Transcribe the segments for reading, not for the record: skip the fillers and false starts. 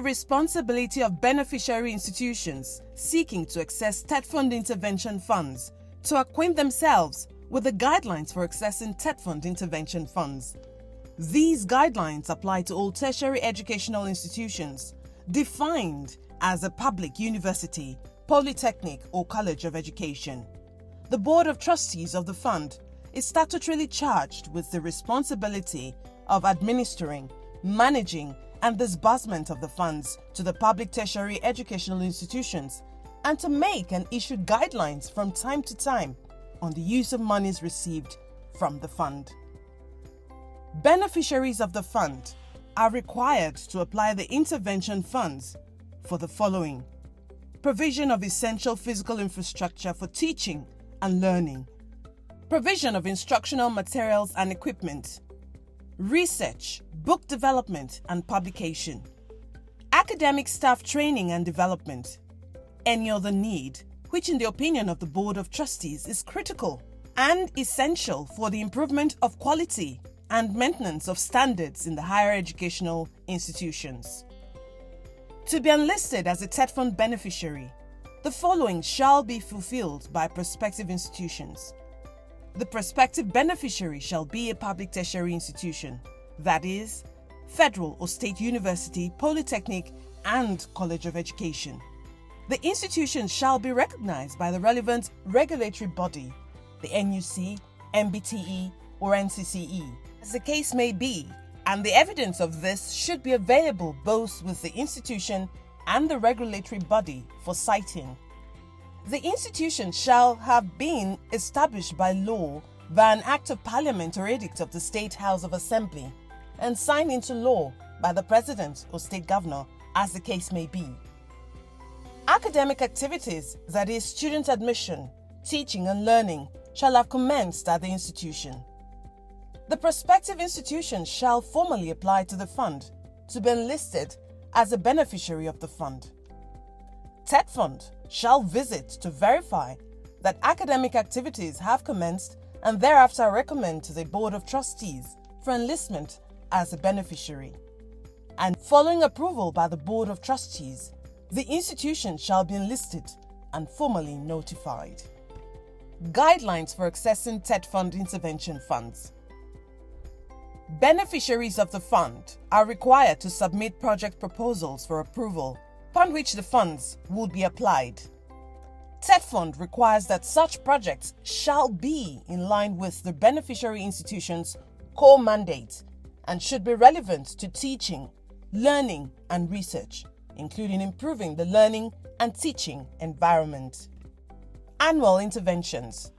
the responsibility of beneficiary institutions seeking to access TETFund Intervention funds to acquaint themselves with the guidelines for accessing TETFund Intervention funds. These guidelines apply to all tertiary educational institutions defined as a public university, polytechnic, or college of education. The Board of Trustees of the fund is statutorily charged with the responsibility of administering, managing, and disbursement of the funds to the public tertiary educational institutions, and to make and issue guidelines from time to time on the use of monies received from the fund. Beneficiaries of the fund are required to apply the intervention funds for the following: provision of essential physical infrastructure for teaching and learning, provision of instructional materials and equipment, research, book development and publication, academic staff training and development, any other need which in the opinion of the Board of Trustees is critical and essential for the improvement of quality and maintenance of standards in the higher educational institutions. To be enlisted as a TETFund beneficiary, the following shall be fulfilled by prospective institutions. The prospective beneficiary shall be a public tertiary institution, that is, federal or state university, polytechnic, and college of education. The institution shall be recognized by the relevant regulatory body, the NUC, MBTE, or NCCE, as the case may be, and the evidence of this should be available both with the institution and the regulatory body for citing. The institution shall have been established by law by an Act of Parliament or Edict of the State House of Assembly and signed into law by the President or State Governor, as the case may be. Academic activities, that is, student admission, teaching and learning, shall have commenced at the institution. The prospective institution shall formally apply to the fund to be enlisted as a beneficiary of the fund. TETFund shall visit to verify that academic activities have commenced and thereafter recommend to the Board of Trustees for enlistment as a beneficiary. And following approval by the Board of Trustees, the institution shall be enlisted and formally notified. Guidelines for accessing TETFund intervention funds. Beneficiaries of the fund are required to submit project proposals for approval, upon which the funds would be applied. TETFund requires that such projects shall be in line with the beneficiary institution's core mandate and should be relevant to teaching, learning, and research, including improving the learning and teaching environment. Annual interventions.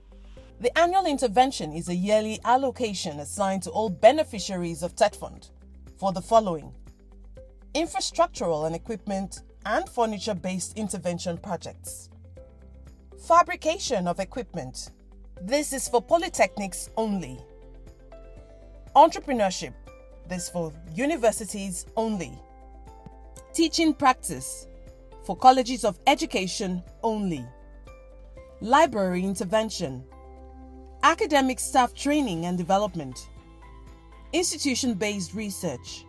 The annual intervention is a yearly allocation assigned to all beneficiaries of TETFund for the following: infrastructural and equipment and furniture-based intervention projects. Fabrication of equipment. This is for polytechnics only. Entrepreneurship. This for universities only. Teaching practice for colleges of education only. Library intervention. Academic staff training and development. Institution-based research.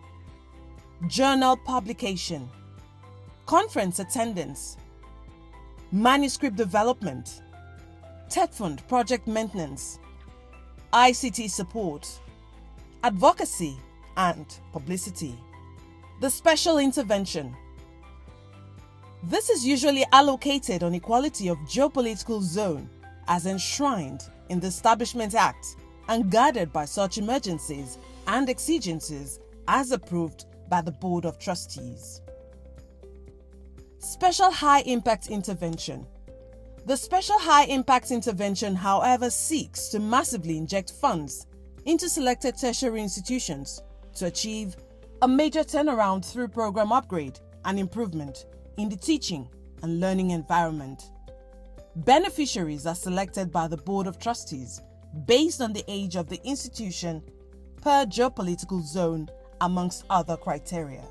Journal publication. Conference attendance. Manuscript development. TETFund project maintenance. ICT support. Advocacy and publicity. The special intervention. This is usually allocated on equality of geopolitical zone as enshrined in the Establishment Act and guarded by such emergencies and exigencies as approved by the Board of Trustees. Special High Impact Intervention. The Special High Impact Intervention, however, seeks to massively inject funds into selected tertiary institutions to achieve a major turnaround through program upgrade and improvement in the teaching and learning environment. Beneficiaries are selected by the Board of Trustees based on the age of the institution per geopolitical zone, amongst other criteria.